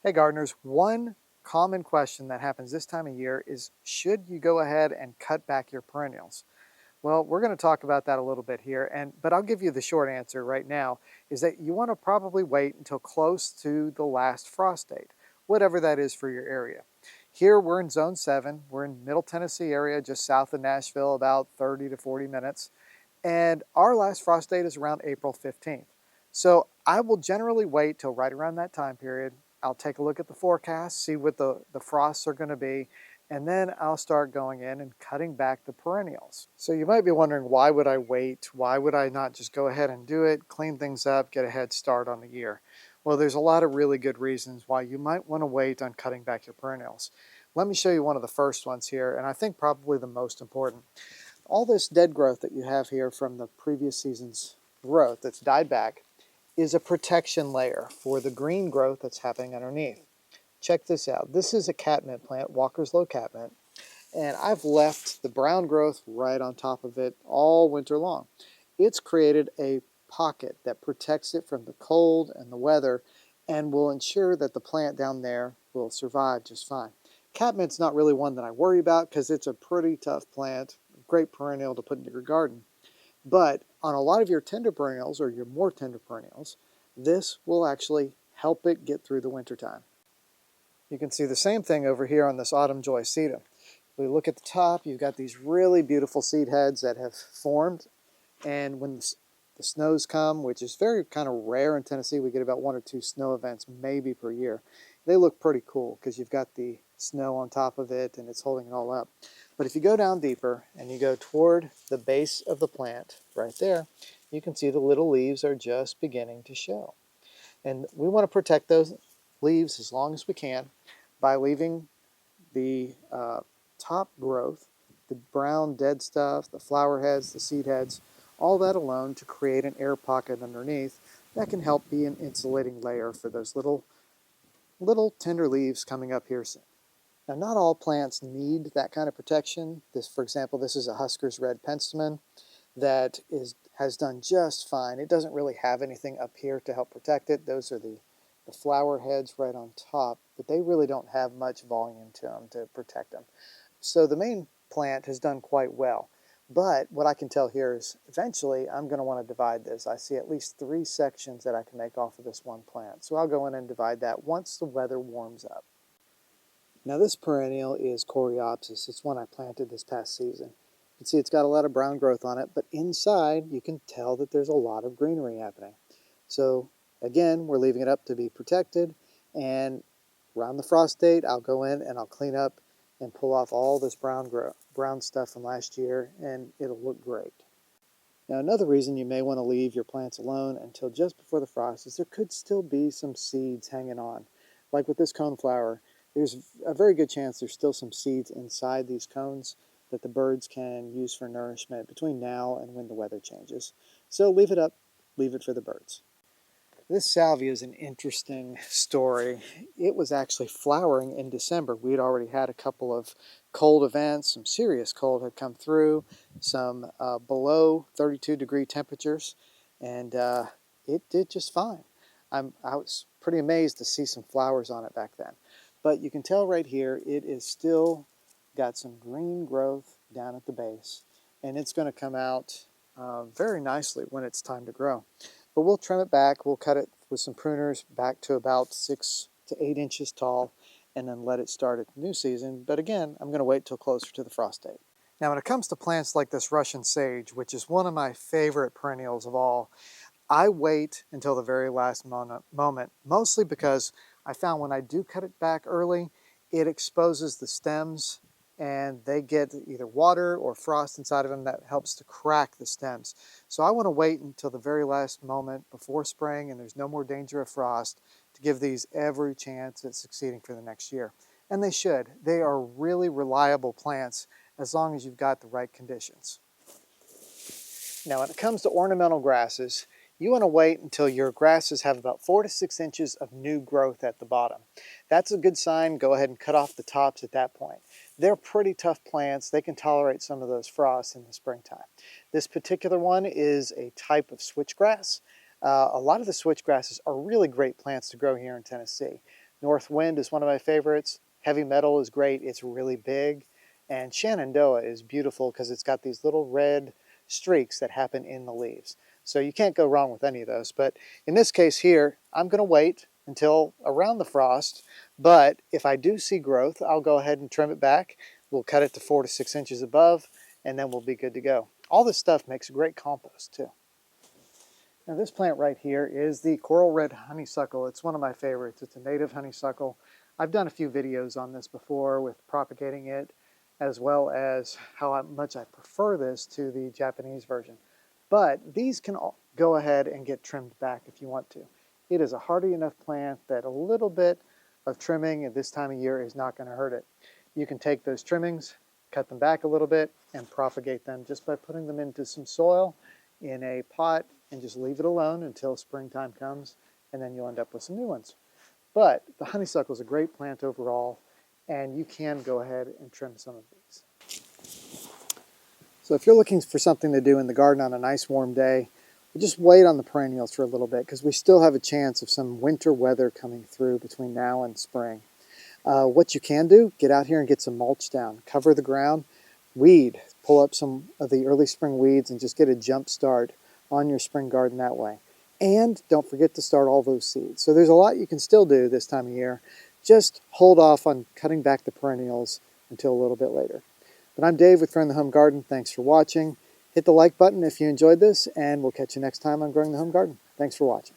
Hey gardeners, one common question that happens this time of year is, should you go ahead and cut back your perennials? Well, we're going to talk about that a little bit here, but I'll give you the short answer right now, is that you want to probably wait until close to the last frost date, whatever that is for your area. Here we're in zone 7, we're in Middle Tennessee area, just south of Nashville, about 30 to 40 minutes. And our last frost date is around April 15th. So I will generally wait till right around that time period. I'll take a look at the forecast, see what the frosts are going to be, and then I'll start going in and cutting back the perennials. So you might be wondering, why would I wait? Why would I not just go ahead and do it, clean things up, get a head start on the year? Well, there's a lot of really good reasons why you might want to wait on cutting back your perennials. Let me show you one of the first ones here, and I think probably the most important. All this dead growth that you have here from the previous season's growth that's died back is a protection layer for the green growth that's happening underneath. Check this out. This is a catmint plant, Walker's Low catmint, and I've left the brown growth right on top of it all winter long. It's created a pocket that protects it from the cold and the weather and will ensure that the plant down there will survive just fine. Catmint's not really one that I worry about because it's a pretty tough plant, great perennial to put into your garden. But on a lot of your tender perennials or your more tender perennials, this will actually help it get through the wintertime. You can see the same thing over here on this autumn joy sedum. If we look at the top, you've got these really beautiful seed heads that have formed, and when the snows come, which is very kind of rare in Tennessee, we get about 1 or 2 snow events maybe per year. They look pretty cool because you've got the snow on top of it and it's holding it all up. But if you go down deeper and you go toward the base of the plant right there, you can see the little leaves are just beginning to show. And we want to protect those leaves as long as we can by leaving the top growth, the brown dead stuff, the flower heads, the seed heads, all that alone to create an air pocket underneath that can help be an insulating layer for those little tender leaves coming up here soon. Now, not all plants need that kind of protection. This, for example, this is a Husker's Red Penstemon that has done just fine. It doesn't really have anything up here to help protect it. Those are the flower heads right on top, but they really don't have much volume to them to protect them. So the main plant has done quite well. But what I can tell here is eventually I'm going to want to divide this. I see at least 3 sections that I can make off of this one plant. So I'll go in and divide that once the weather warms up. Now this perennial is Coreopsis. It's one I planted this past season. You can see it's got a lot of brown growth on it, but inside you can tell that there's a lot of greenery happening. So again, we're leaving it up to be protected, and around the frost date I'll go in and I'll clean up and pull off all this brown stuff from last year, and it'll look great. Now another reason you may want to leave your plants alone until just before the frost is there could still be some seeds hanging on. Like with this coneflower, there's a very good chance there's still some seeds inside these cones that the birds can use for nourishment between now and when the weather changes. So leave it up, leave it for the birds. This salvia is an interesting story. It was actually flowering in December. We had already had a couple of cold events. Some serious cold had come through, some below 32-degree temperatures, and it did just fine. I was pretty amazed to see some flowers on it back then. But you can tell right here, it is still got some green growth down at the base, and it's going to come out very nicely when it's time to grow. But we'll trim it back, we'll cut it with some pruners back to about 6 to 8 inches tall, and then let it start at the new season. But again, I'm going to wait till closer to the frost date. Now when it comes to plants like this Russian sage, which is one of my favorite perennials of all, I wait until the very last moment, mostly because I found when I do cut it back early, it exposes the stems and they get either water or frost inside of them that helps to crack the stems. So I want to wait until the very last moment before spring and there's no more danger of frost to give these every chance at succeeding for the next year. And they should. They are really reliable plants as long as you've got the right conditions. Now when it comes to ornamental grasses, you want to wait until your grasses have about 4 to 6 inches of new growth at the bottom. That's a good sign. Go ahead and cut off the tops at that point. They're pretty tough plants. They can tolerate some of those frosts in the springtime. This particular one is a type of switchgrass. A lot of the switchgrasses are really great plants to grow here in Tennessee. North Wind is one of my favorites. Heavy Metal is great. It's really big. And Shenandoah is beautiful because it's got these little red streaks that happen in the leaves. So you can't go wrong with any of those. But in this case here, I'm going to wait until around the frost. But if I do see growth, I'll go ahead and trim it back. We'll cut it to 4 to 6 inches above, and then we'll be good to go. All this stuff makes great compost too. Now this plant right here is the coral red honeysuckle. It's one of my favorites. It's a native honeysuckle. I've done a few videos on this before with propagating it, as well as how much I prefer this to the Japanese version. But these can all go ahead and get trimmed back if you want to. It is a hardy enough plant that a little bit of trimming at this time of year is not going to hurt it. You can take those trimmings, cut them back a little bit, and propagate them just by putting them into some soil in a pot and just leave it alone until springtime comes, and then you'll end up with some new ones. But the honeysuckle is a great plant overall, and you can go ahead and trim some of these. So if you're looking for something to do in the garden on a nice warm day, just wait on the perennials for a little bit because we still have a chance of some winter weather coming through between now and spring. What you can do, get out here and get some mulch down. Cover the ground, weed, pull up some of the early spring weeds and just get a jump start on your spring garden that way. And don't forget to start all those seeds. So there's a lot you can still do this time of year. Just hold off on cutting back the perennials until a little bit later. But I'm Dave with Growing the Home Garden. Thanks for watching. Hit the like button if you enjoyed this, and we'll catch you next time on Growing the Home Garden. Thanks for watching.